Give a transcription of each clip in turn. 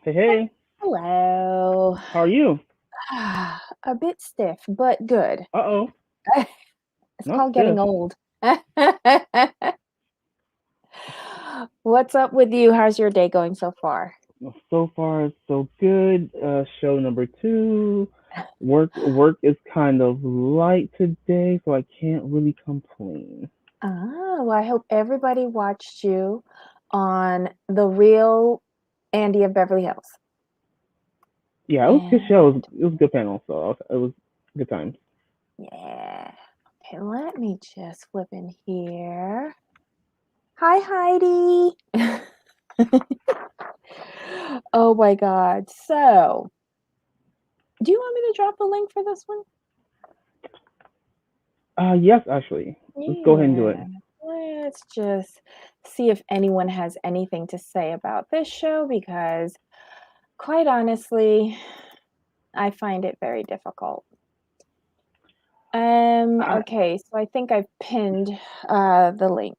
Hey, hey, Hello. how are you? A bit stiff, but good. Uh-oh, It's not called getting stiff. old. What's up with you? How's your day going so far? Well, so far, so good. Show number two. Work is kind of light today, so I can't really complain. Well, I hope everybody watched you on The Real Andy of Beverly Hills. Yeah, it was a good show. And It was a good panel, so it was good times. yeah. Okay, let me just flip in here. Hi, Heidi. Oh my God. So, do you want me to drop the link for this one? Yes, actually. Let's go ahead and do it. Yeah, let's just see if anyone has anything to say about this show because, quite honestly, I find it very difficult. I, Okay, so I think I've pinned the link.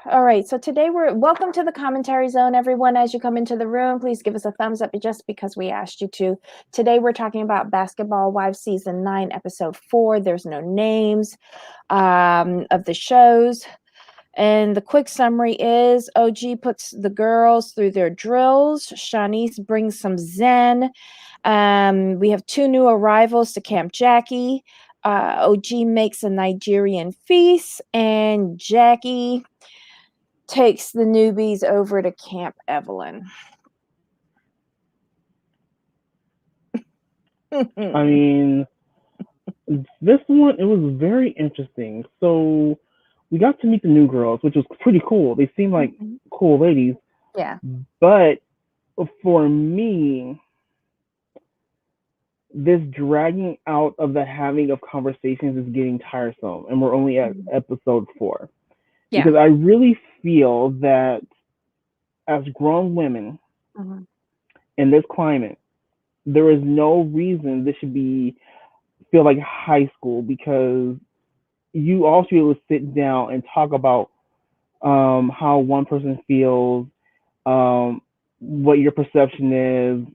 All right, so today we're welcome to the commentary zone, everyone. As you come into the room, please give us a thumbs up just because we asked you to. Today we're talking about Basketball Wives Season 9, Episode 4. There's no names of the shows. And the quick summary is OG puts the girls through their drills. Shanice brings some zen. We have two new arrivals to Camp Jackie. OG makes a Nigerian feast, and Jackie takes the newbies over to Camp Evelyn. I mean, this one, it was very interesting. So, we got to meet the new girls, which was pretty cool. They seemed like cool ladies, Yeah. but for me, this dragging out of the having of conversations is getting tiresome, and we're only at episode 4 Yeah. because I really feel that as grown women Mhm. in this climate, there is no reason this should be feel like high school because you all should be able to sit down and talk about how one person feels, um, what your perception is.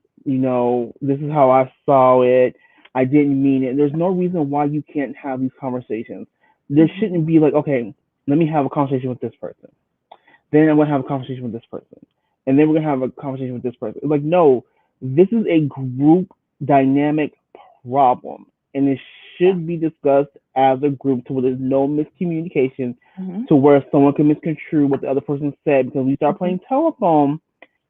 This is how I saw it. I didn't mean it. There's no reason why you can't have these conversations. There shouldn't be like, okay, let me have a conversation with this person. Then I'm gonna have a conversation with this person, and then we're gonna have a conversation with this person. Like, no, this is a group dynamic problem, and it Yeah. should be discussed as a group to where there's no miscommunication, Mhm. to where someone can misconstrue what the other person said because we start Mhm. playing telephone,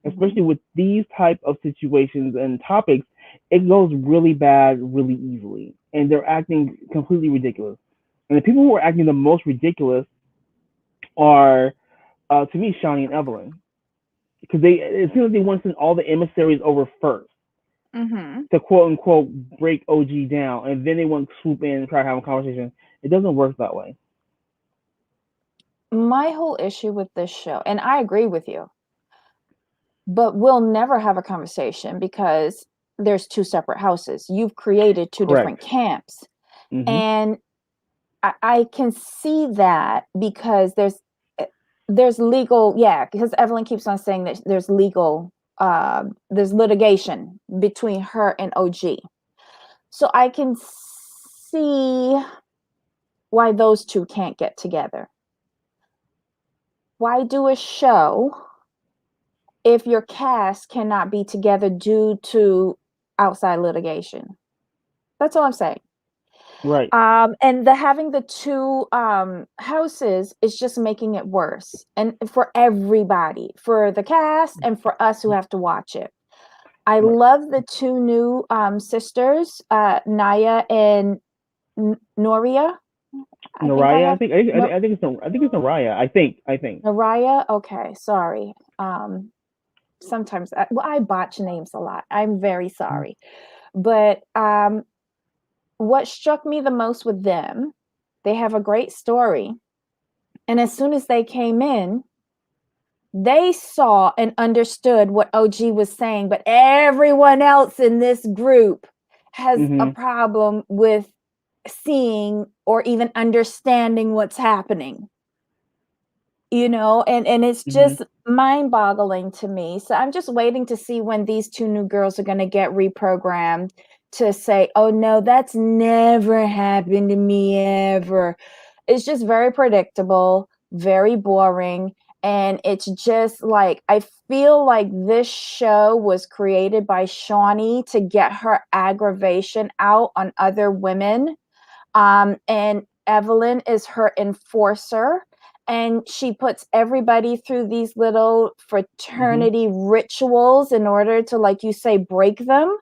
Mhm. especially with these type of situations and topics. It goes really bad really easily, and they're acting completely ridiculous. And the people who are acting the most ridiculous are, to me, Shawnee and Evelyn, because it seems like they want to send all the emissaries over first Mhm. to quote unquote break OG down, and then they want to swoop in and try to have a conversation. It doesn't work that way. My whole issue with this show, and I agree with you, but we'll never have a conversation because there's two separate houses. You've created two different Correct. camps. Hmm. And I can see that because there's legal, yeah, because Evelyn keeps on saying that there's litigation between her and OG. So I can see why those two can't get together. Why do a show if your cast cannot be together due to outside litigation? That's all I'm saying. Right. And having the two houses is just making it worse, and for everybody, for the cast and for us who have to watch it. I Right. love the two new sisters, Naya and Noria. I think I Naraya, I have think. I think. no I think it's. I think it's Naraya. I think. I think. Naraya. Okay, sorry. Sometimes I botch names a lot. I'm very sorry, but what struck me the most with them, they have a great story. And as soon as they came in, they saw and understood what OG was saying, but everyone else in this group has a Hmm. problem with seeing or even understanding what's happening. and it's Hmm. just mind-boggling to me. So I'm just waiting to see when these two new girls are going to get reprogrammed to say, oh no, that's never happened to me ever. It's just very predictable, very boring, and it's just like I feel like this show was created by Shawnee to get her aggravation out on other women, and Evelyn is her enforcer, and she puts everybody through these little Hmm. fraternity rituals in order to, like you say, break them.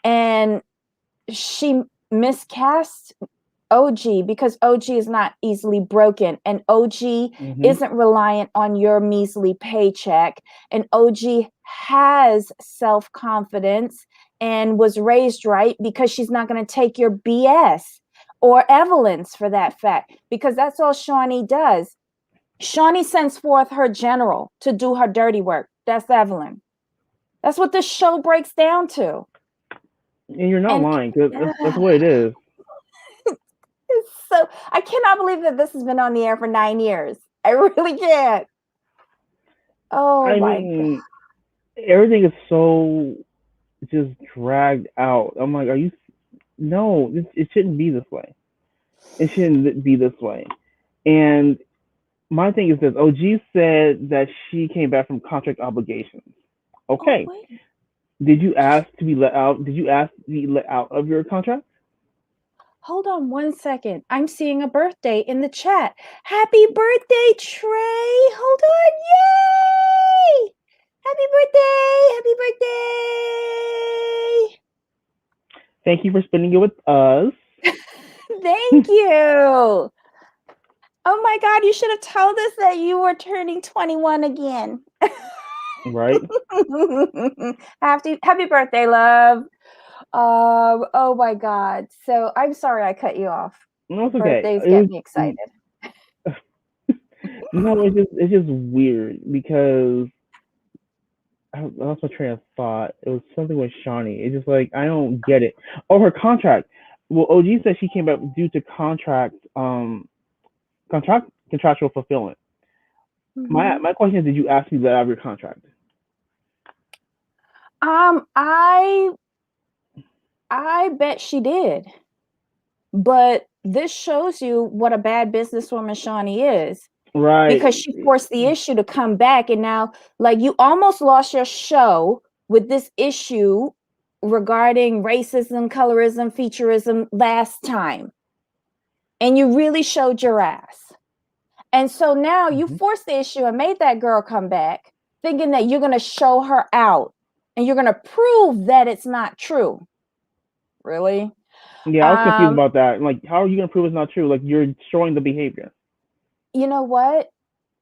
And she miscast OG because OG is not easily broken, and OG Hmm. isn't reliant on your measly paycheck, and OG has self-confidence and was raised right because she's not going to take your BS, or Evelyn's for that fact, because that's all Shawnee does. Shawnee sends forth her general to do her dirty work. That's Evelyn. That's what this show breaks down to. And you're not And lying. 'Cause that's what it is. so I cannot believe that this has been on the air for 9 years. I really can't. Oh I my God. mean, everything is so just dragged out. I'm like, are you? No, it shouldn't be this way. It shouldn't be this way. And my thing is this: OG said that she came back from contract obligations. Oh, Okay, wait. did you ask to be let out? Did you ask to be let out of your contract? Hold on 1 second. I'm seeing a birthday in the chat. Happy birthday, Trey. Hold on. Yay! Happy birthday. Happy Thank you for spending it with us. birthday. Thank you. Oh my God, you should have told us that you were turning 21 again. Right? Happy birthday, love. Oh my God. So I'm sorry I cut you off. No, it's okay. Birthdays It get was me excited. no, it's just weird because I lost my train of thought. It was something with Shawnee. It's just like I don't get it. Oh, her contract. Well, OG said she came back due to contractual fulfillment. My Mhm. my question is, did you ask me that out of your contract? Um, I I bet she did. But this shows you what a bad businesswoman Shawnee is, because Right. she forced the issue to come back, and now, like, you almost lost your show with this issue regarding racism, colorism, featureism last time, and you really showed your ass. And so now you Hmm. forced the issue and made that girl come back, thinking that you're going to show her out and you're going to prove that it's not true. Really? Yeah, I was confused Um, about that. Like, how are you gonna prove it's not true? Like, you're showing the behavior. you know what?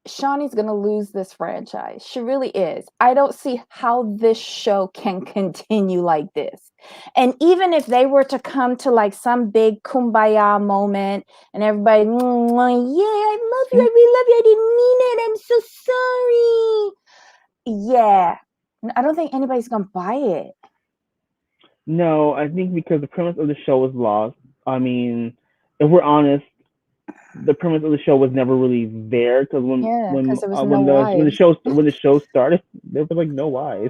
Shawnee's going to lose this franchise. She really is. I don't see how this show can continue like this. And even if they were to come to like some big kumbaya moment and everybody, yeah, I love you, I really love you, I didn't mean it, I'm so sorry. Yeah, I don't think anybody's going to buy it. No, I think because the premise of the show was lost. I mean, if we're honest, the premise of the show was never really there because when Yeah, when because there was uh, no when the when the wives. show when the show started, there was like no whys.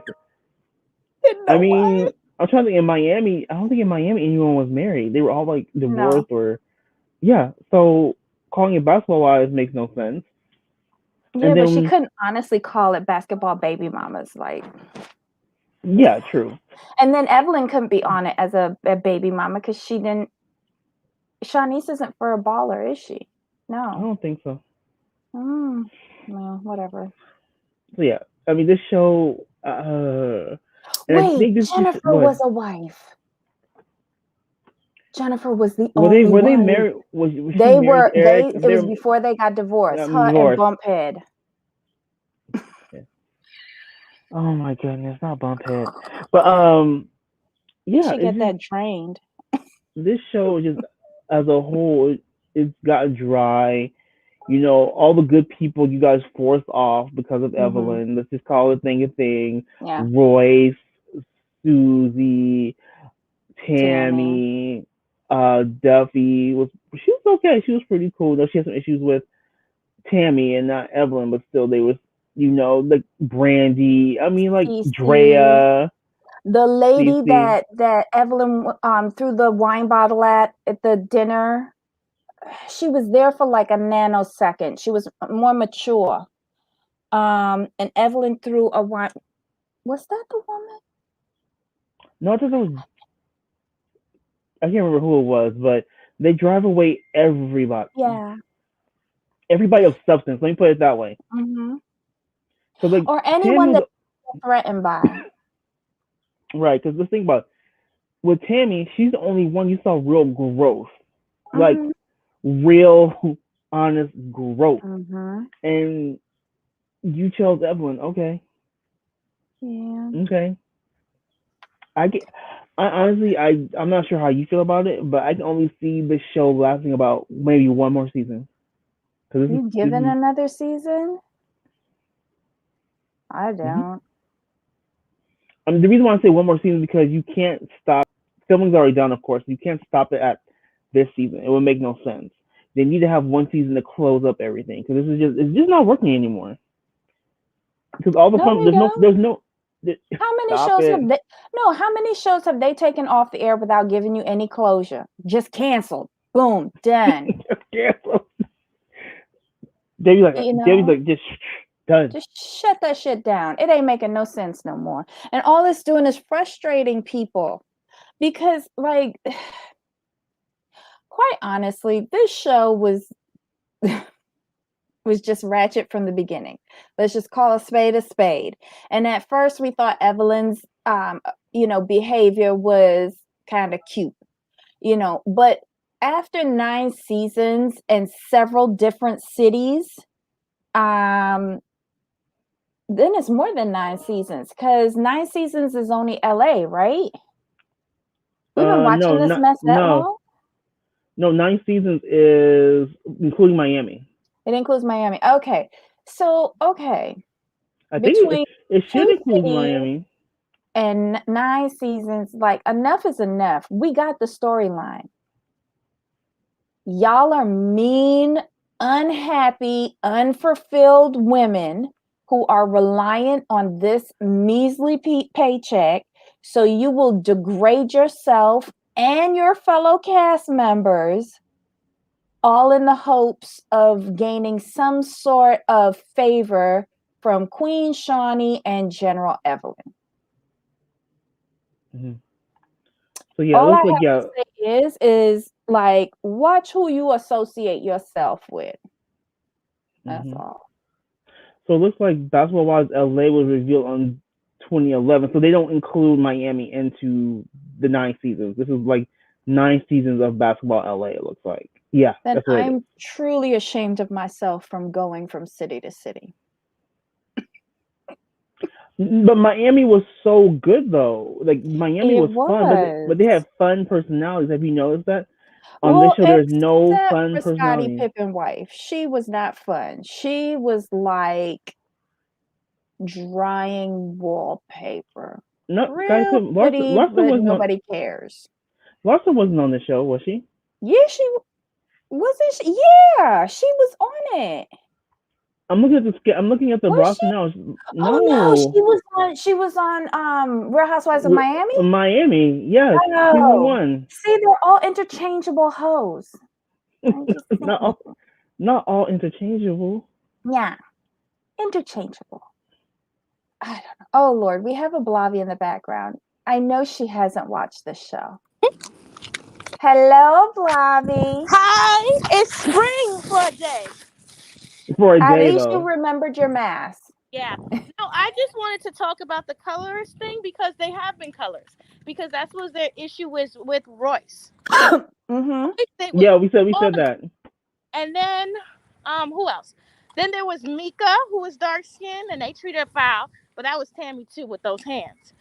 I No mean, wives. I'm trying to think in Miami. I don't think in Miami anyone was married. They were all like No. divorced or yeah. So calling it basketball wives makes no sense. Yeah, And but she then couldn't honestly call it basketball baby mamas. Like, yeah, true. and then Evelyn couldn't be on it as a baby mama because she didn't. Shanice isn't for a baller, is she? I No. don't think so. Well, whatever. So yeah, I mean this show. And I Wait, think this Jennifer go was ahead. a wife. Jennifer was the Were they only were they wife. married? Was she They married were to Eric? If it was they're before they got divorced. Her and divorced. Bumphead. Oh my goodness, not Bumphead. But He yeah, should it's get just that drained. this show just as a whole, it's got dry. You know, all the good people you guys forced off because of Mm-hmm. Evelyn. Let's just call it thing a thing. Yeah. Royce, Susie, Tammy. Tammy, Duffy was she was okay. She was pretty cool. Though she had some issues with Tammy and not Evelyn, but still they was, like Brandy. I mean, like Cece, Drea, the lady Cece. that Evelyn threw the wine bottle at the dinner. She was there for like a nanosecond. She was more mature. And Evelyn threw a wine. Was that the woman? No, I thought that was. I can't remember who it was, but they drive away everybody. Yeah. Everybody of substance. Let me put it that way. Mm-hmm. So like Or anyone Tammy that was you're threatened by. right. Because let's think about it. With Tammy, she's the only one you saw real growth, like Mm-hmm. real honest growth, Mm-hmm. and you chose Evelyn. Okay, Yeah. okay. I get. I honestly, I'm not sure how you feel about it, but I can only see this show lasting about maybe one more season. Because You this given is. another season? I Mm-hmm. don't. I mean, the reason why I say one more season is because you can't stop. Filming's already done, of course. You can't stop it at this season. It would make no sense. They need to have one season to close up everything because this is it's just not working anymore. Because all the No, fun, they don't. there's no. How many Stop shows it. have they no, how many shows have they taken off the air without giving you any closure? Just canceled. Boom, done. Cancel. You Debbie's know, like just done. just shut that shit down. It ain't making no sense no more. And all it's doing is frustrating people because, like, quite honestly, this show was just ratchet from the beginning. Let's just call a spade a spade. And at first, we thought Evelyn's, behavior was kind of cute, but after 9 seasons and several different cities, um, then it's more than 9 seasons because 9 seasons is only LA, right? We've been No, watching this not mess that no, long. no. 9 seasons is including Miami. It includes Miami. Okay. So, okay. I think Between it should two include cities Miami. and 9 seasons, like enough is enough. We got the storyline. Y'all are mean, unhappy, unfulfilled women who are reliant on this measly paycheck. So you will degrade yourself and your fellow cast members, all in the hopes of gaining some sort of favor from Queen Shawnee and General Evelyn. Mm-hmm. So yeah, it All I looks like have yeah. to say is like, watch who you associate yourself with. That's Mm-hmm. all. So it looks like Basketball Wives LA was revealed on 2011. So they don't include Miami into the 9 seasons. This is like 9 seasons of Basketball LA. It looks like. Yeah, Then that's what it is. I'm truly ashamed of myself from going from city to city. But Miami was so good though. Like Miami It was fun, but they was. have fun personalities. Have you noticed that? On this Well, show, there is no except fun for Scottie personality. Pippen wife. She was not fun. She was like drying wallpaper. No, Sky Real Pippen. pretty, but nobody cares. Larson wasn't on the show, was she? Yeah, she wasn't. Yeah, she was on it. I'm looking at I'm looking at the Was she? roster now. Oh no, No, she was on Real Housewives of Miami. Miami. Yes, season Oh, one. see, they're all interchangeable hoes. I'm just not saying. all, not all interchangeable. Yeah, interchangeable. I don't know. Oh Lord, we have a Blavy in the background. I know she hasn't watched this show. Hello, Blavy. Hi, it's spring for a day. For a At day least you though. remembered your mask. Yeah. No, I just wanted to talk about the colors thing because they have been colors. Because that was their issue with Royce. Mm-hmm. They was Yeah, we said on, that. and then who else? Then there was Mika, who was dark skinned, and they treated her foul, but that was Tammy too with those hands.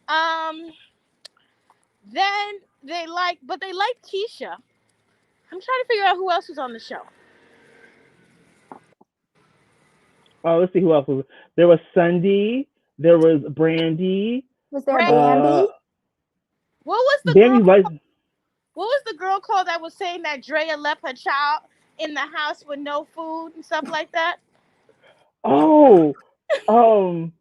Um, then they liked Keisha. I'm trying to figure out who else was on the show. Oh, let's see who else was. There was Sunday. There was Brandy. Was there Brand, Uh, Bambi? what was the girl? Bambi like What was the girl called that was saying that Drea left her child in the house with no food and stuff like that? Oh, um,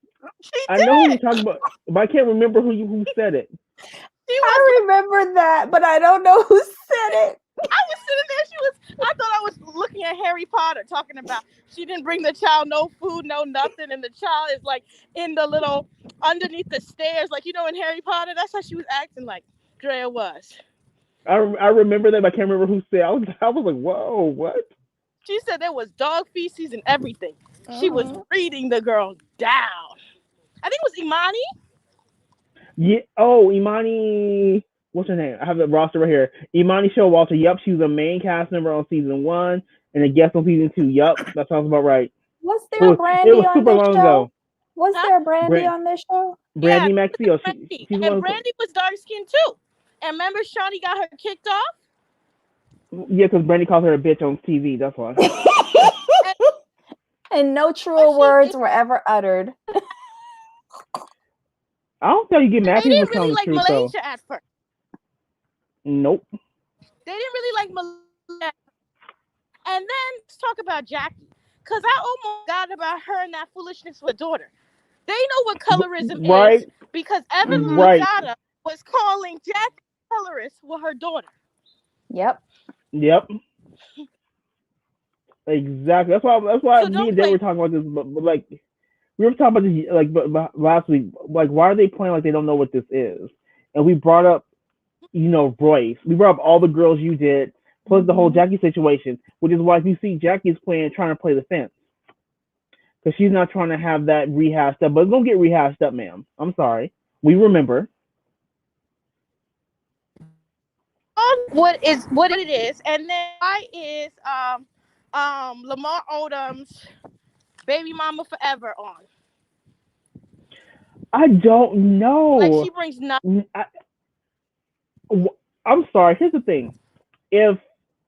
She I know who you're did. talking about, but I can't remember who said it. She was. I remember that, but I don't know who said it. I was sitting there. I thought I was looking at Harry Potter, talking about she didn't bring the child no food, no nothing, and the child is like in the little underneath the stairs, like in Harry Potter. That's how she was acting like Drea was. I remember that, but I can't remember who said. I was like, whoa, what? She said there was dog feces and everything. She was reading the girl down. I think it was Imani. Yeah. Oh, Imani. What's her name? I have the roster right here. Imani Showalter. Yup, she was a main cast member on season 1 and a guest on season 2. Yup, that sounds about right. Was It there a was, Brandy it was on super this long show? ago. Was there a Brandy on this show? Brandy Yeah, Maxio. Brandy. She's And one. Brandy was dark skinned too. And remember, Shawnee got her kicked off. Yeah, because Brandy calls her a bitch on TV. That's why. And no truer words were ever uttered. I don't tell you get mad They people didn't for really telling the like truth, Malaysia though. at first. Nope. They didn't really like Malaysia. And then let's talk about Jackie. Because I almost got about her and that foolishness with daughter. They know what colorism Right. is because Evan Right. Lozada was calling Jackie colorist with her daughter. Yep. Exactly. That's why So me and Dave were talking about this, but like we were talking about this like but last week. Like, why are they playing like they don't know what this is? And we brought up, Royce. We brought up all the girls you did, plus the whole Jackie situation, which is why you see Jackie's trying to play the fence. Because she's not trying to have that rehashed up, but it's gonna get rehashed up, ma'am. I'm sorry. We remember. What it is, and then why is Lamar Odom's Baby Mama Forever on? I don't know. Like, she brings nothing. I'm sorry. Here's the thing. If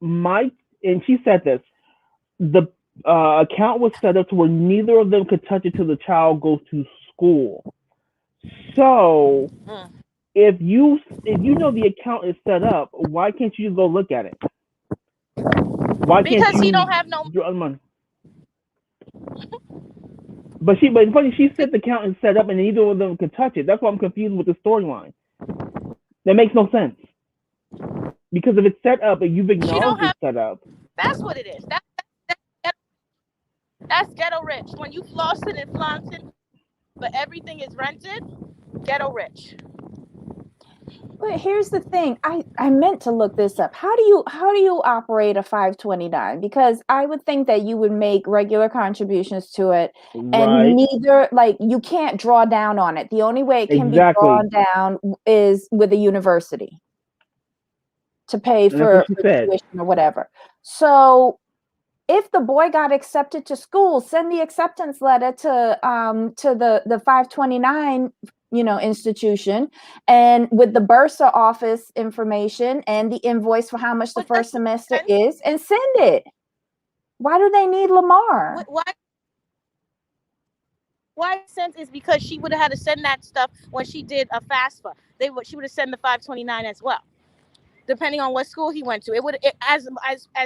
and she said this, the account was set up to where neither of them could touch it till the child goes to school. So if you know the account is set up, why can't you just go look at it? Why can't Because you? he don't have no money. But it's funny. She said the account is set up and neither of them could touch it. That's why I'm confused with the storyline. That makes no sense. Because if it's set up and you've acknowledged it's set up, that's what it is. That's ghetto rich. When you flossing and flaunting, but everything is rented, ghetto rich. But here's the thing. I meant to look this up. How do you operate a 529? Because I would think that you would make regular contributions to it, and neither, like, you can't draw down on it. The only way it can be drawn down is with a university to pay for tuition or whatever. So if the boy got accepted to school, send the acceptance letter to the 529 institution, and with the Bursa office information and the invoice for how much the first semester is, and send it. Why do they need Lamar? Why sense is because she would have had to send that stuff when she did a FAFSA. She would have sent the 529 as well, depending on what school he went to. As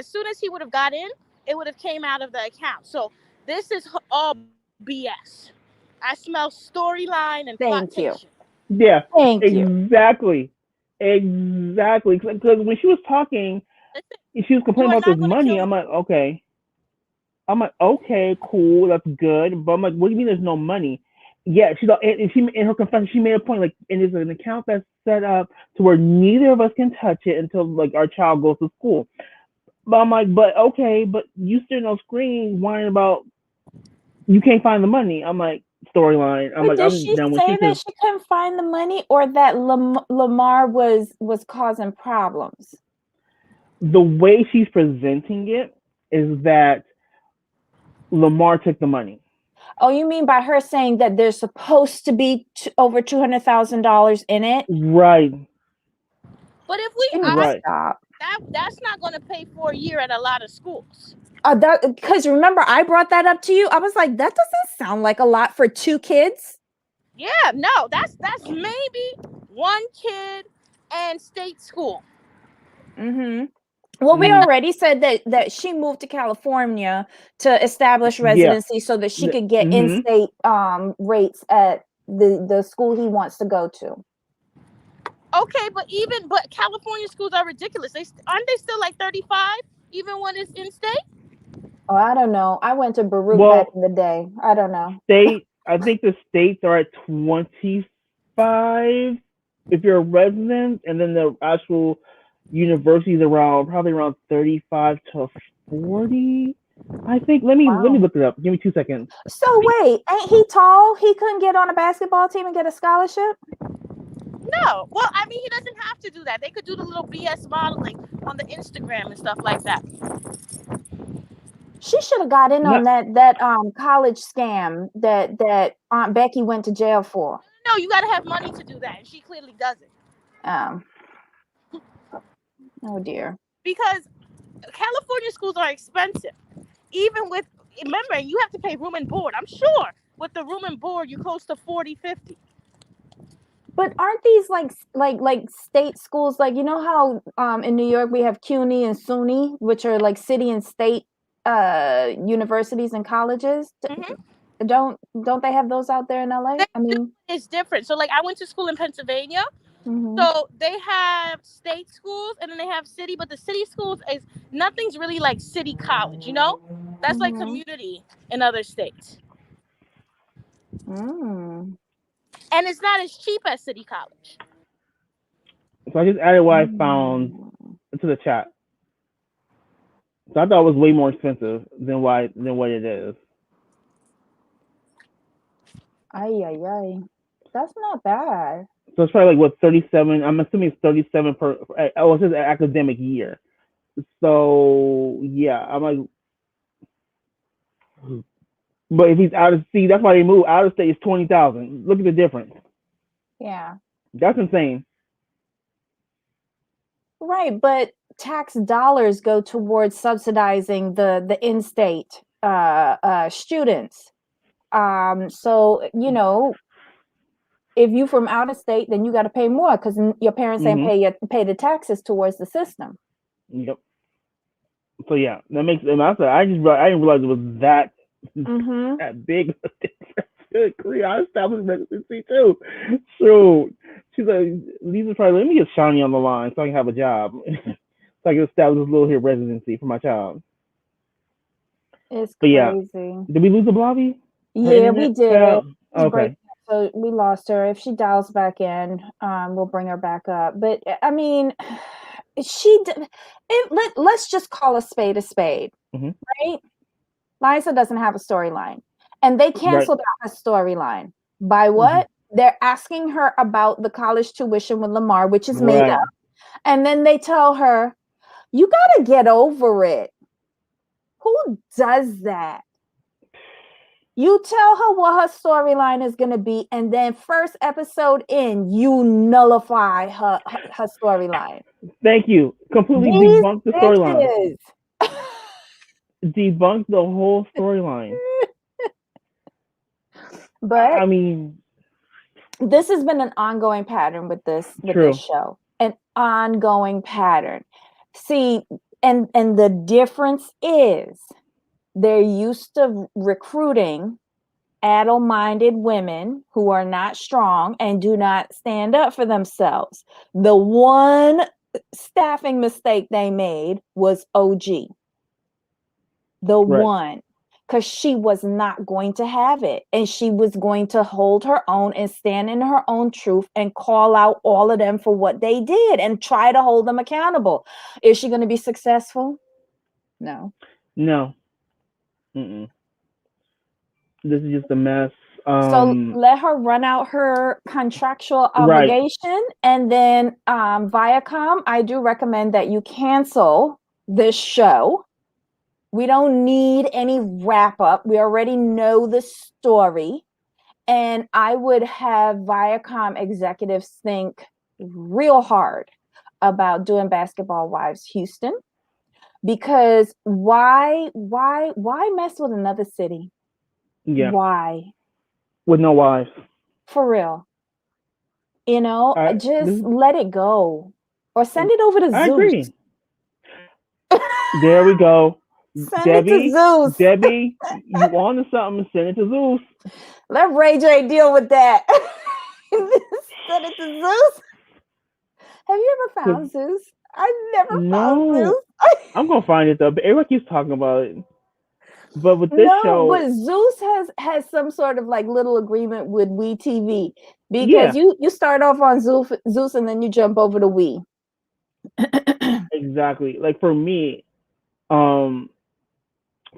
soon as he would have got in, it would have came out of the account. So this is all BS. I smell storyline and plotation. Yeah, exactly. Exactly. Because when she was talking, she was complaining about this money. I'm like, okay. Cool, that's good. But I'm like, what do you mean there's no money? Yeah, she in her confession, she made a point, like, and it's an account that's set up to where neither of us can touch it until, like, our child goes to school. But I'm like, but you sitting on screen whining about you can't find the money. I'm like, storyline. I'm like, did she say that she couldn't find the money, or that Lamar was causing problems? The way she's presenting it is that Lamar took the money. Oh, you mean by her saying that there's supposed to be over $200,000 in it? Right. But if stop. That's not going to pay for a year at a lot of schools. Because remember, I brought that up to you. I was like, that doesn't sound like a lot for 2 kids. Yeah, no, that's maybe 1 kid and state school. Mm-hmm. Well, we already said that she moved to California to establish residency so that she could get in-state rates at the school he wants to go to. Okay, but California schools are ridiculous. Aren't they still like 35 even when it's in state? Oh, I don't know. I went to Baruch back in the day. I don't know. I think the states are at 25 if you're a resident, and then the actual universities probably around 35 to 40. I think. Let me look it up. Give me 2 seconds. So wait, ain't he tall? He couldn't get on a basketball team and get a scholarship? No. Well, I mean, he doesn't have to do that. They could do the little BS modeling on the Instagram and stuff like that. She should have got in on that college scam that Aunt Becky went to jail for. No, you got to have money to do that, and she clearly doesn't. Oh dear. Because California schools are expensive. Even with, remember, you have to pay room and board. I'm sure with the room and board, you're close to 40, 50. But aren't these like state schools? Like, you know how in New York we have CUNY and SUNY, which are like city and state universities and colleges. Mm-hmm. Don't they have those out there in LA? I mean, it's different. So like I went to school in Pennsylvania. Mm-hmm. So they have state schools and then they have city, but the city schools nothing's really like city college, you know? That's like community in other states. And it's not as cheap as city college. So I just added what I found into the chat. So I thought it was way more expensive than what it is. Ay. That's not bad. So it's probably like what, 37? I'm assuming it's 37 per. Oh, it says academic year. So yeah, I'm like, but if he's out of state, that's why they move. Out of state is 20,000. Look at the difference. Yeah, that's insane. Right, but tax dollars go towards subsidizing the in-state students. So you know, if you from out of state, then you got to pay more because your parents ain't pay the taxes towards the system. Yep. So yeah, that makes. And I didn't realize it was that big of a difference. Good grief, I established residency too. So she's like, Lisa's probably, let me get Shawnee on the line so I can have a job. So I can establish this little here residency for my child. It's crazy. Yeah. Did we lose the Blobby? Yeah, we did. Okay. So we lost her. If she dials back in, we'll bring her back up. But I mean, let's just call a spade, right? Liza doesn't have a storyline, and they canceled out her storyline by what? They're asking her about the college tuition with Lamar, which is made up, and then they tell her, "You got to get over it." Who does that? You tell her what her storyline is going to be, and then first episode in, you nullify her storyline. Thank you. Completely debunked the storyline. Debunked the whole storyline. But I mean, this has been an ongoing pattern with this show. An ongoing pattern. See, and the difference is they're used to recruiting adult-minded women who are not strong and do not stand up for themselves. The one staffing mistake they made was OG. The one, because she was not going to have it. And she was going to hold her own and stand in her own truth and call out all of them for what they did and try to hold them accountable. Is she going to be successful? No. This is just a mess. So let her run out her contractual obligation, and then Viacom, I do recommend that you cancel this show. We don't need any wrap up. We already know the story, and I would have Viacom executives think real hard about doing Basketball Wives Houston, because why mess with another city? Yeah. Why? With no wives. For real. Just let it go. Or send it over to Zeus. I agree. There we go. Send it to Debbie, Zeus. Debbie, you on to something? Send it to Zeus. Let Ray J deal with that. Send it to Zeus. Have you ever found Zeus? I've never found No, Zeus. I'm gonna find it though. But everyone keeps talking about it. But with this No, show, but Zeus has some sort of like little agreement with WeTV because yeah, you start off on Zeus and then you jump over to We. exactly. Like um,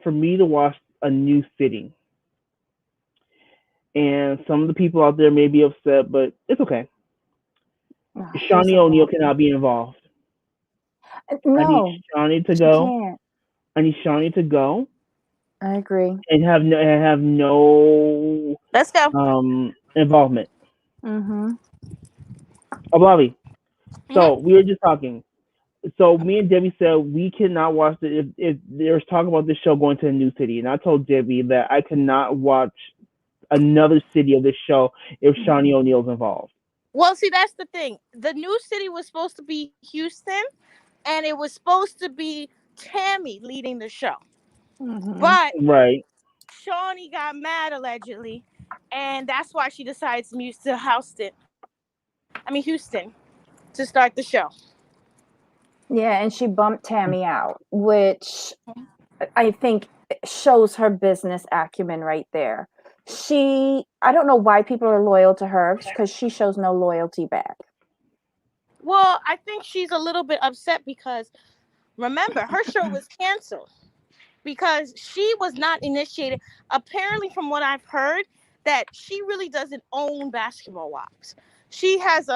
for me to watch a new city, and some of the people out there may be upset, but it's okay. Oh, here's Shawnee a O'Neal ball. cannot be involved. I need No, Shawnee to she go. can't. I need Shawnee to go I agree. and have no Let's go. involvement. Mm-hmm. Oh, Bobby. Hmm. So we were just talking. So me and Debbie said we cannot watch it if there's talk about this show going to a new city, and I told Debbie that I cannot watch another city of this show if Shawnee O'Neal's involved. Well, see, that's the thing. The new city was supposed to be Houston, and it was supposed to be Tammy leading the show. Mm-hmm. But Right. Shawnee got mad allegedly, and that's why she decides to move to Houston, to start the show. Yeah, and she bumped Tammy out, which I think shows her business acumen right there. I don't know why people are loyal to her because she shows no loyalty back. Well, I think she's a little bit upset because remember her show was canceled because she was not initiated. Apparently, from what I've heard, that she really doesn't own Basketball Wives. She has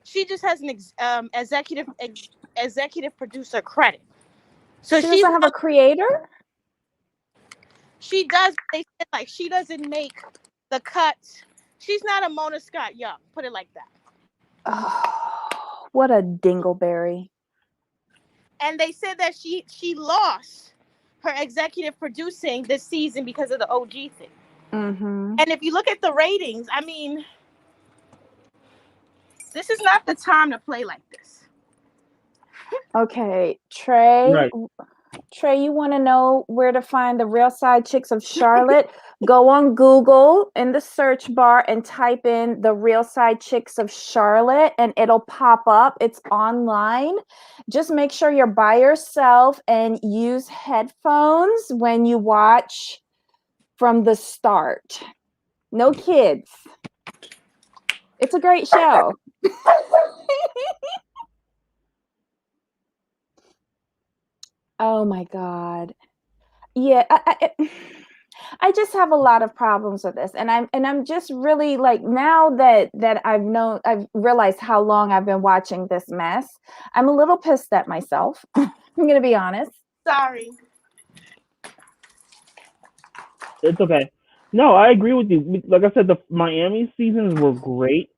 she just has an executive producer credit. So She doesn't have a creator? she does. They said like she doesn't make the cuts. She's not a Mona Scott Young. Put it like that. Oh, what a dingleberry. And they said that she lost her executive producing this season because of the OG thing. Mm-hmm. And if you look at the ratings, I mean, this is not the time to play like this. Okay, Trey. Right. Trey, you want to know where to find the Real Side Chicks of Charlotte? Go on Google in the search bar and type in the Real Side Chicks of Charlotte and it'll pop up. It's online. Just make sure you're by yourself and use headphones when you watch from the start. No kids. It's a great show. Oh my God. Yeah, I just have a lot of problems with this, and I'm just really like now that I've realized how long I've been watching this mess. I'm a little pissed at myself. I'm gonna be honest. Sorry. It's okay. No, I agree with you. Like I said, the Miami seasons were great,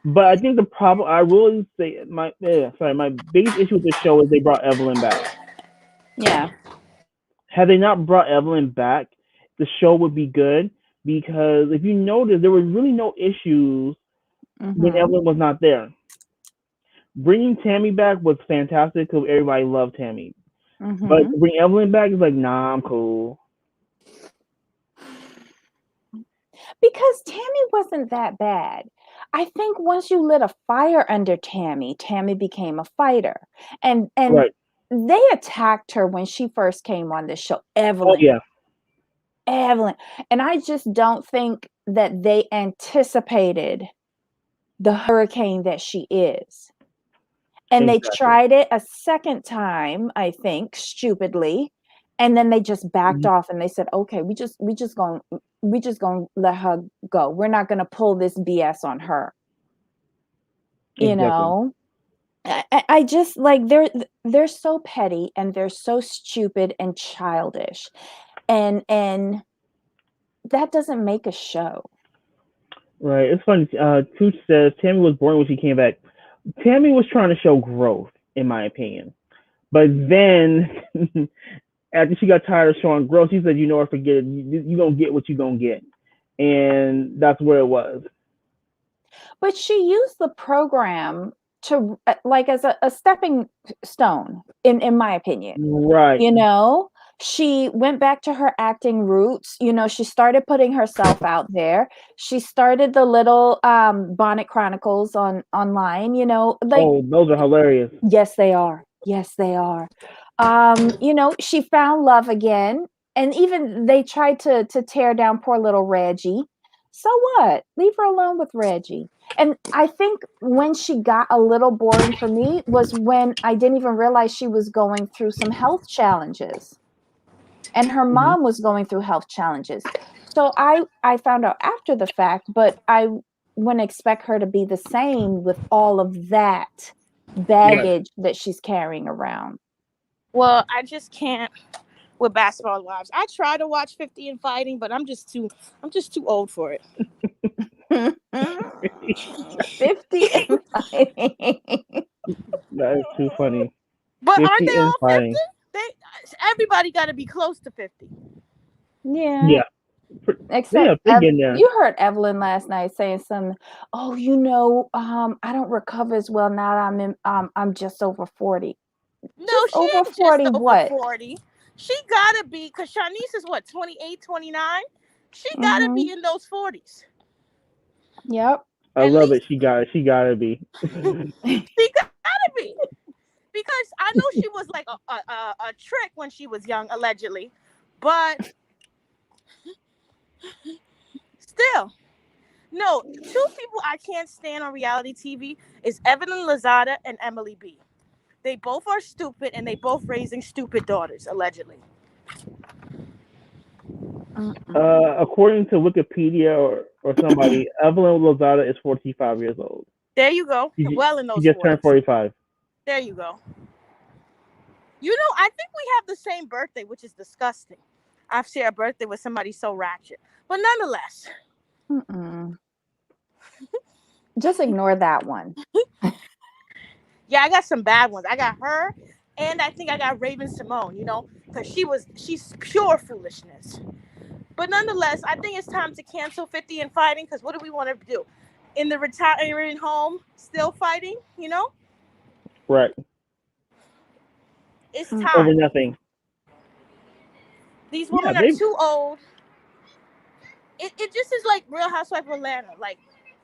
but I think the problem I really say my biggest issue with the show is they brought Evelyn back. Yeah. Had they not brought Evelyn back, the show would be good because if you notice, there were really no issues when Mm-hmm. Evelyn was not there. Bringing Tammy back was fantastic because everybody loved Tammy. But Mm-hmm. to bring Evelyn back is like, nah, I'm cool. Because Tammy wasn't that bad. I think once you lit a fire under Tammy, Tammy became a fighter. And Right. they attacked her when she first came on this show. Oh yeah. Evelyn. And I just don't think that they anticipated the hurricane that she is. And they Exactly. tried it a second time, I think, stupidly. And then they just backed Mhm. off and they said, okay, we just gonna let her go. We're not gonna pull this BS on her. You Exactly. know? I just like they're so petty and they're so stupid and childish. And that doesn't make a show. Right. It's funny. Tooch says Tammy was boring when she came back. Tammy was trying to show growth, in my opinion. But then, after she got tired of showing growth, she said, "You know what? Forget it. You gonna get what you gonna get," and that's where it was. But she used the program to like as a stepping stone, in my opinion. Right. You know, she went back to her acting roots. You know, she started putting herself out there. She started the little Bonnet Chronicles online, you know, like Oh, those are hilarious. yes they are. Yes they are. You know, she found love again, and even they tried to tear down poor little Reggie. So what? Leave her alone with Reggie. And I think when she got a little boring for me was when I didn't even realize she was going through some health challenges and her Mhm. mom was going through health challenges. So I found out after the fact, but I wouldn't expect her to be the same with all of that Right. baggage that she's carrying around. Well, I just can't with basketball wives. I try to watch 50 and Fighting, but I'm just too old for it. 50 and fighting. That is too funny. But aren't 50 they and all 50? fighting. Everybody got to be close to 50. Yeah. Yeah. Except Yeah, they get in there. you heard Evelyn last night saying something. Oh, you know, I don't recover as well now that I'm just over 40. No, Just she over ain't just 40 over what? 40. She got to be, because Shanice is what, 28, 29? She got to Mm-hmm. be in those 40s. Yep. I At love it. least She gotta be. she got to be. Because I know she was like a trick when she was young, allegedly. But still, no, two people I can't stand on reality TV is Evelyn Lozada and Emily B. They both are stupid and they both raising stupid daughters, allegedly. According to Wikipedia or somebody, Evelyn Lozada is 45 years old. There you go. Well in She those just turned 40s. 45. There you go. You know, I think we have the same birthday, which is disgusting. I've shared a birthday with somebody so ratchet. But nonetheless. Just ignore that one. Yeah, I got some bad ones. I got her, and I think I got Raven Simone, you know, because she's pure foolishness. But nonetheless, I think it's time to cancel 50 and Fighting, because what do we want to do? In the retirement home, still fighting, you know? Right. It's Over time. nothing. These Yeah, women are too old. It just is like Real Housewife of Atlanta. Like,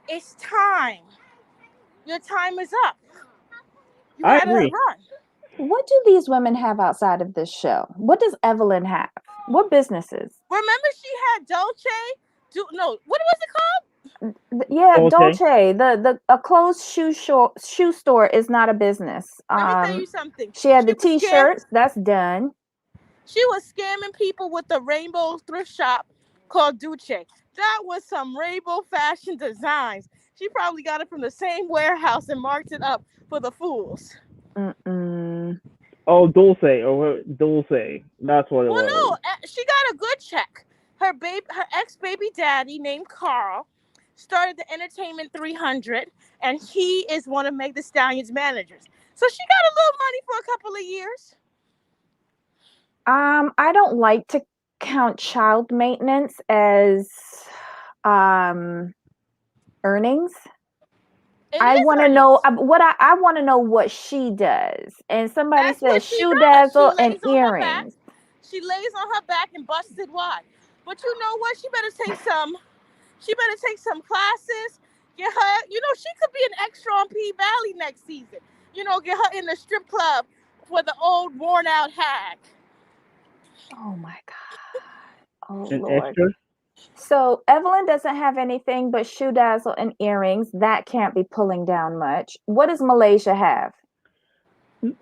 it's time. Your time is up. You I gotta agree. run. What do these women have outside of this show? What does Evelyn have? What businesses? Remember she had Dolce? No, what was it called? Yeah, Okay. Dolce. The a closed shoe store is not a business. Let me tell you something. She had the t-shirts. That's done. She was scamming people with the rainbow thrift shop called Duce. That was some rainbow fashion designs. She probably got it from the same warehouse and marked it up for the fools. Oh, Dulce. That's what it Well, was. no, she got a good check. Her ex-baby daddy named Carl started the Entertainment 300, and he is one of Meg Thee Stallion's managers. So she got a little money for a couple of years. I don't like to count child maintenance as earnings. I want to know what I want to know what she does. And somebody That's what says she shoe does. She dazzle and lays on her back. earrings. She lays on her back and busted wide. But you know what? She better take some. She better take some classes. Get her. You know, she could be an extra on P Valley next season. You know, get her in the strip club for the old worn out hag. Oh my God. Oh An Lord. extra. So Evelyn doesn't have anything but shoe dazzle and earrings. That can't be pulling down much. What does Malaysia have?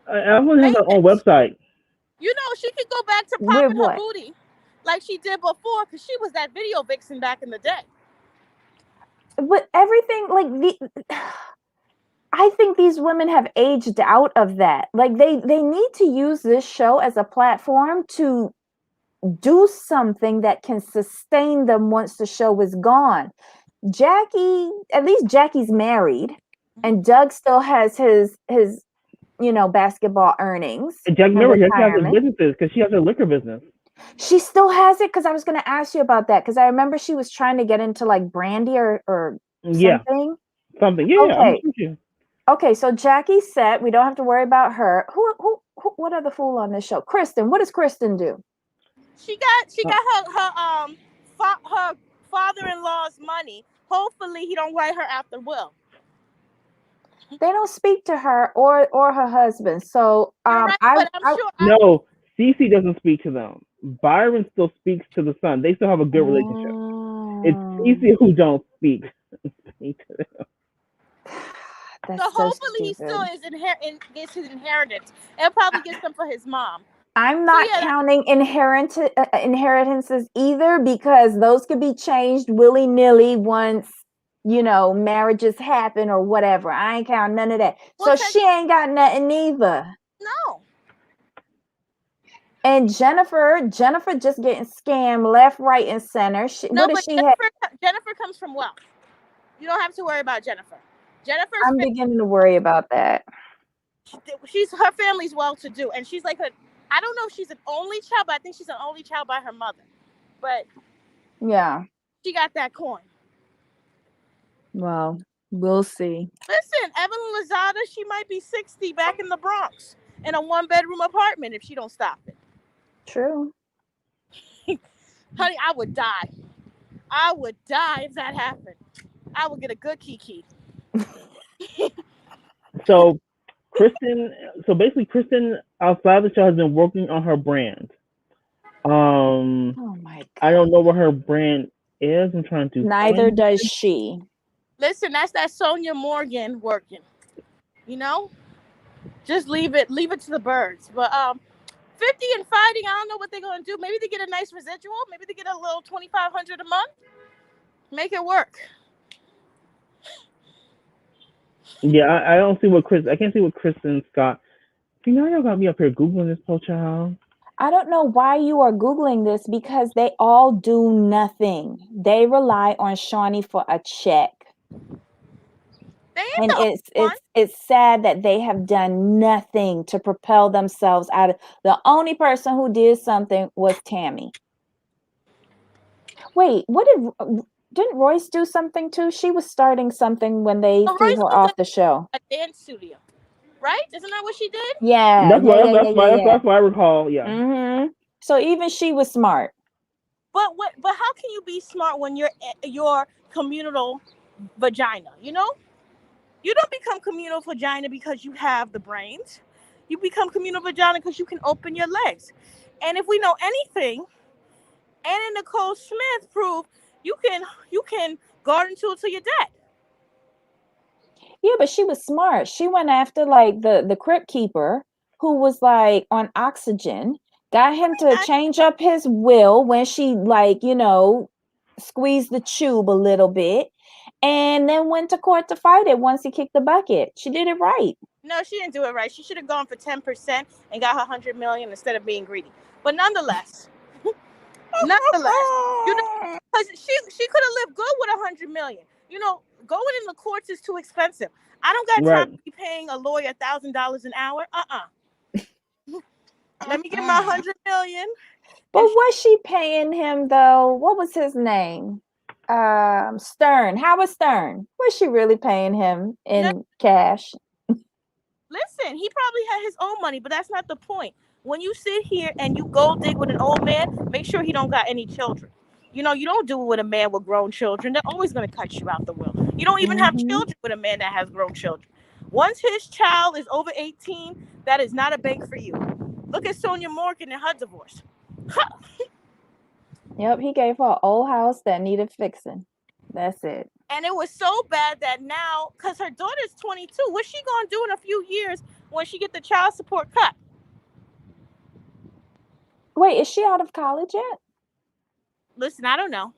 Evelyn has her own Maintenance. website. You know, she could go back to With popping her what? booty like she did before, because she was that video vixen back in the day. But everything like I think these women have aged out of that. Like they need to use this show as a platform to do something that can sustain them once the show is gone. Jackie, at least Jackie's married, and Doug still has his basketball earnings And Jack, and remember, he has his retirement. businesses because she has her liquor business. She still has it because I was going to ask you about that because I remember she was trying to get into like brandy or Yeah. something. Something. Yeah, I'm Okay, with you. Okay, so Jackie's set. We don't have to worry about her. Who what other fool on this show? Kristen. What does Kristen do? She got her father-in-law's money. Hopefully, he don't write her out the will. They don't speak to her or her husband. So You're right, I but I'm sure. No, Cece doesn't speak to them. Byron still speaks to the son. They still have a good relationship. It's Cece who don't speak to them. That's So so hopefully he still stupid. gets his inheritance, and probably gets some for his mom. I'm So not yeah, counting inheritances either, because those could be changed willy-nilly once, marriages happen or whatever. I ain't counting none of that. So she ain't got nothing either. No. And Jennifer just getting scammed left, right, and center. No, What does but she have? Jennifer comes from wealth. You don't have to worry about Jennifer. I'm beginning to worry about that. Her family's well-to-do, and she's like I don't know if she's an only child, but I think she's an only child by her mother. But yeah, she got that coin. Well, we'll see. Listen, Evelyn Lozada, she might be 60 back in the Bronx in a one-bedroom apartment if she don't stop it. True. Honey, I would die. I would die if that happened. I would get a good kiki. So basically Kristen outside the show has been working on her brand. Oh my God. I don't know what her brand is. I'm trying to. Neither does she. Listen, that's that Sonia Morgan working. Just leave it to the birds. But 50 and fighting, I don't know what they're gonna do. Maybe they get a nice residual. Maybe they get a little $2,500 a month. Make it work. Yeah, I don't see I can't see what Kristen Scott. Y'all got me up here Googling this poor child. I don't know why you are Googling this, because they all do nothing. They rely on Shawnee for a check. And it's sad that they have done nothing to propel themselves out of. The only person who did something was Tammy. Wait, didn't Royce do something too? She was starting something when they threw her off the show. A dance studio, right? Isn't that what she did? Yeah, that's why I recall. Yeah. Mm-hmm. So even she was smart. But how can you be smart when you're your communal vagina? You don't become communal vagina because you have the brains. You become communal vagina because you can open your legs. And if we know anything, Anna Nicole Smith proved you can garden tool till you're dead. Yeah, but she was smart. She went after like the crypt keeper who was like on oxygen, got him to change up his will when she squeezed the tube a little bit, and then went to court to fight it once he kicked the bucket. She did it right. No, she didn't do it right. She should have gone for 10% and got her $100 million instead of being greedy. But nonetheless, because she could have lived good with $100 million. Going in the courts is too expensive. I don't got time to be paying a lawyer $1,000 an hour. Let me get my $100 million. But was she paying him though? What was his name? Stern. Howard Stern. Was she really paying him in cash? Listen, he probably had his own money, but that's not the point. When you sit here and you go dig with an old man, make sure he don't got any children. You don't do it with a man with grown children. They're always going to cut you out the will. You don't even have children with a man that has grown children. Once his child is over 18, that is not a bank for you. Look at Sonia Morgan and her divorce. Yep, he gave her an old house that needed fixing. That's it. And it was so bad that now, because her daughter's 22, what's she going to do in a few years when she get the child support cut? Wait, is she out of college yet? Listen, I don't know.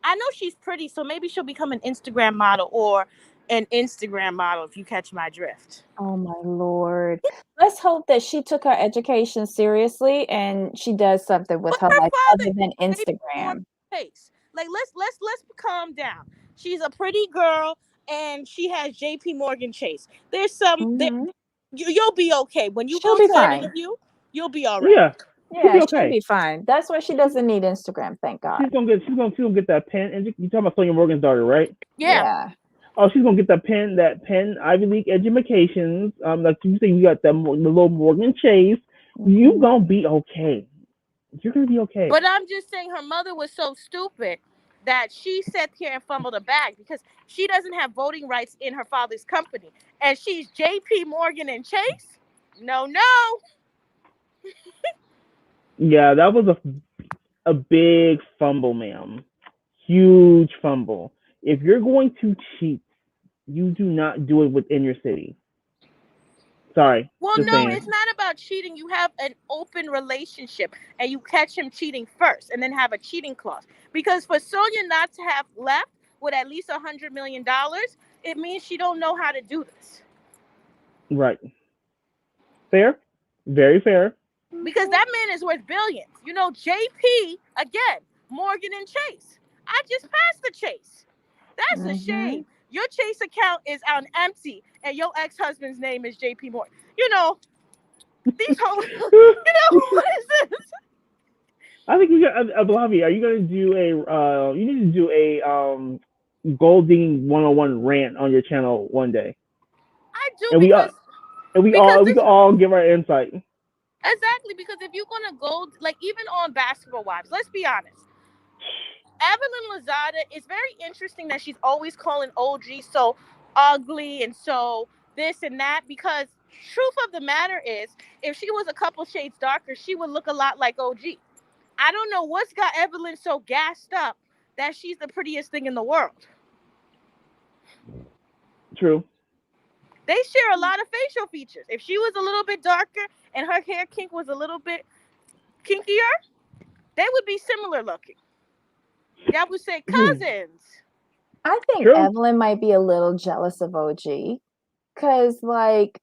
I know she's pretty, so maybe she'll become an Instagram model or an Instagram model, if you catch my drift. Oh my Lord. Let's hope that she took her education seriously and she does something with her life other than Instagram. Like, let's calm down. She's a pretty girl and she has JP Morgan Chase. There's some you'll be okay. When you go to an interview, you'll be all right. Yeah, she'll be fine. That's why she doesn't need Instagram, thank God. She's gonna get that pen. And you talking about Sonia Morgan's daughter, right? Yeah. Oh, she's gonna get that Penn Ivy League educations. Like you say, you got the little Morgan Chase. You Mhm. gonna be okay. You're gonna be okay. But I'm just saying her mother was so stupid that she sat here and fumbled a bag because she doesn't have voting rights in her father's company. And she's JP Morgan and Chase? No, no. Yeah, that was a big fumble, ma'am. Huge fumble. If you're going to cheat, you do not do it within your city. Sorry, Well, just no, saying. it's not about cheating. You have an open relationship and you catch him cheating first and then have a cheating clause. Because for Sonia not to have left with at least $100 million, it means she don't know how to do this. Right. Fair. Very fair. Because that man is worth billions. You know, JP, again, Morgan and Chase. I just passed the Chase. That's a Mhm. shame. Your Chase account is on empty and your ex-husband's name is JP Morgan. You know, these hoes, you know, what is this? I think we got Ablavi. Are you gonna do a? You need to do a gold digging 101 rant on your channel one day, I do and because we this can all give our insight. exactly because if you're gonna go like even on Basketball Wives, let's be honest. Evelyn Lozada, it's very interesting that she's always calling OG so ugly and so this and that because truth of the matter is if she was a couple shades darker, she would look a lot like OG. I don't know what's got Evelyn so gassed up that she's the prettiest thing in the world. True. They share a lot of facial features. If she was a little bit darker and her hair kink was a little bit kinkier, they would be similar looking. Y'all would say cousins. I think True. Evelyn might be a little jealous of OG because, like,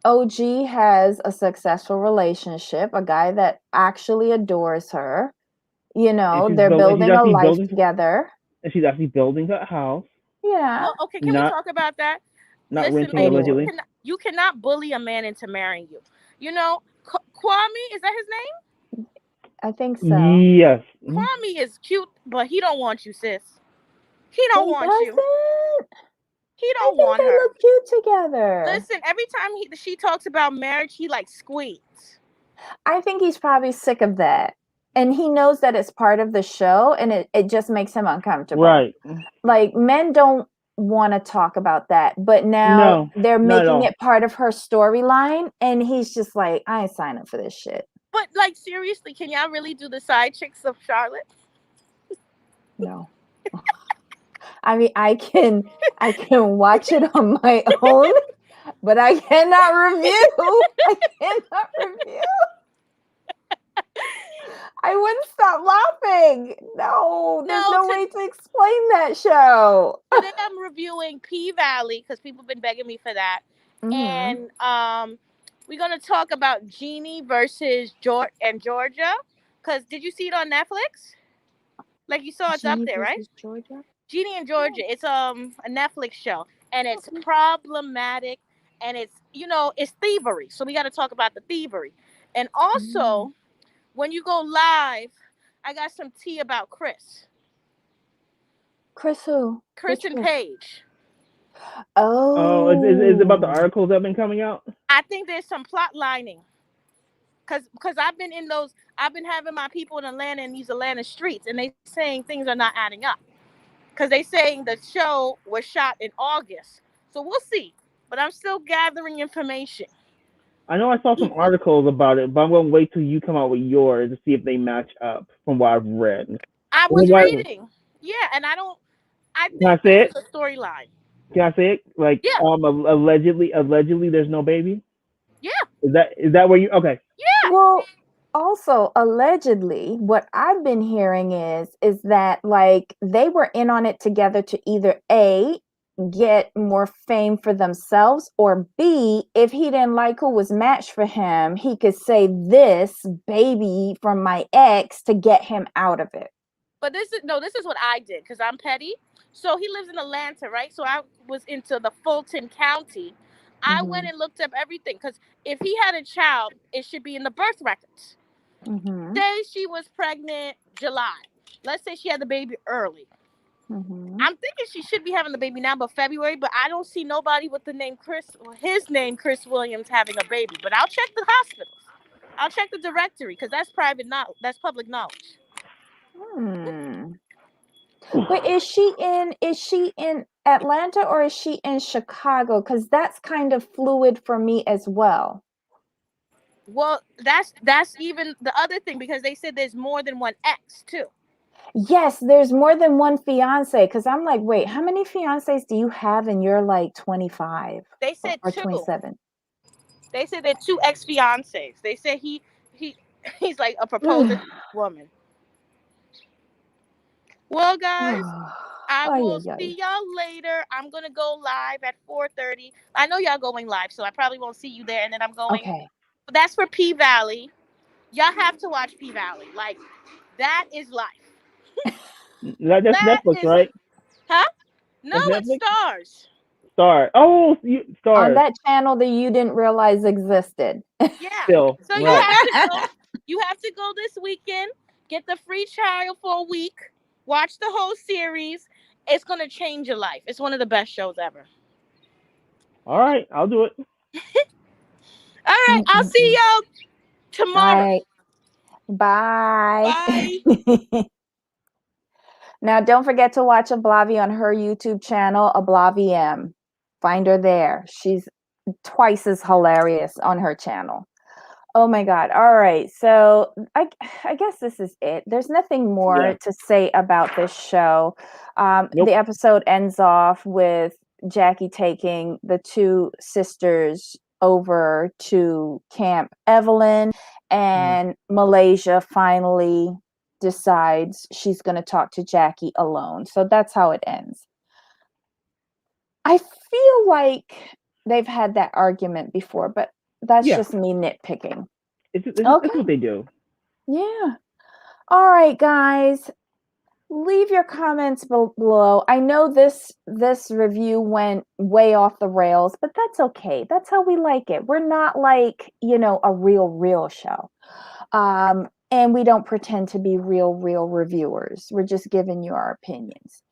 OG has a successful relationship, a guy that actually adores her. You And know, she's they're building. She's building a actually life building. together. And she's actually building a house, Yeah. Well, okay, can we not talk about that? not Listen, renting ladies, Anyway, allegedly. you cannot bully a man into marrying you. You know, Kwame, is that his name? I think so. Yes. Kwame is cute, but he don't want you, sis. He don't He want you. doesn't. He I don't think want they her. look cute together. Listen, every time she talks about marriage, he like squeaks. I think he's probably sick of that. And he knows that it's part of the show and it just makes him uncomfortable. Right. Like men don't want to talk about that, but now No, they're not at making all. it part of her storyline and he's just like, I ain't signing for this shit. But like seriously, can y'all really do the side chicks of Charlotte? No. I mean, I can watch it on my own, but I cannot review. I cannot review. I wouldn't stop laughing. No, there's No, no way to explain that show. today I'm reviewing P Valley because people have been begging me for that, Mm-hmm. and we're gonna talk about Jeannie versus Georgia. Cause did you see it on Netflix? Like you saw it's up Genie there, right? versus Georgia. Jeannie and No. Georgia. It's a Netflix show, and it's Okay. problematic, and it's thievery. So we got to talk about the thievery, and Mm. also when you go live, I got some tea about Chris who? Chris Which and Chris? Paige. Oh, is it about the Oh. articles that have been coming out? I think there's some plot lining because I've been having my people in Atlanta in these Atlanta streets, and they saying things are not adding up because they saying the show was shot in August, so we'll see. But I'm still gathering information. I know I saw some articles about it, but I'm gonna wait till you come out with yours to see if they match up from what I've read. I was What, reading, yeah, and I don't. I can I think say this is it? a storyline. Can I say it? Like, Yeah, allegedly, there's no baby. yeah, Is that where you? Okay. yeah. Well, also allegedly, what I've been hearing is that like they were in on it together to either A, get more fame for themselves, or B, if he didn't like who was matched for him, he could say this baby from my ex to get him out of it. But this is what I did because I'm petty. So he lives in Atlanta, right? So I was into the Fulton County. I went Mm-hmm. and looked up everything because if he had a child, it should be in the birth records. Mm-hmm. Say she was pregnant July. Let's say she had the baby early. Mm-hmm. I'm thinking she should be having the baby now, but February. But I don't see nobody with the name Chris or his name Chris Williams having a baby. But I'll check the hospitals. I'll check the directory because that's private knowledge. That's public knowledge. Wait, is she in Atlanta or is she in Chicago? Because that's kind of fluid for me as well. Well, that's even the other thing because they said there's more than one ex too. Yes, there's more than one fiance. Because I'm like, wait, how many fiancés do you have? And you're like 25 They said or two. 27. They said they're two ex-fiancés. They said he's like a proposed woman. Well, guys, I will see y'all later. I'm gonna go live at 4:30. I know y'all going live, so I probably won't see you there. And then I'm going. Okay. But that's for P Valley. Y'all have to watch P Valley. Like that is life. That's Netflix, right? Huh? No, That's it's Netflix? Stars. Star. Oh, Stars. On that channel that you didn't realize existed. Yeah. Still, So right. you have to go this weekend. Get the free trial for a week. Watch the whole series. It's gonna change your life. It's one of the best shows ever. All right, I'll do it. All right, I'll see y'all tomorrow. All right. Bye. Bye. Now, don't forget to watch Ablavi on her YouTube channel, Ablavi M. Find her there. She's twice as hilarious on her channel. Oh my God. All right. So I guess this is it. There's nothing more to say about this show. Nope. The episode ends off with Jackie taking the two sisters over to Camp Evelyn, and Malaysia finally decides she's going to talk to Jackie alone. So that's how it ends. I feel like they've had that argument before, but that's just me nitpicking. It's what they do. Yeah. All right, guys. Leave your comments below. I know this review went way off the rails, but that's okay. That's how we like it. We're not like, a real show. And we don't pretend to be real reviewers. We're just giving you our opinions.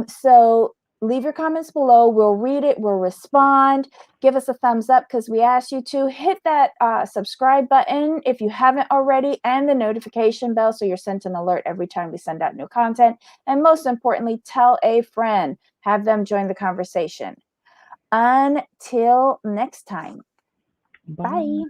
So leave your comments below. We'll read it. We'll respond. Give us a thumbs up because we asked you to. Hit that subscribe button if you haven't already, and the notification bell so you're sent an alert every time we send out new content. And most importantly, tell a friend. Have them join the conversation. Until next time. Bye.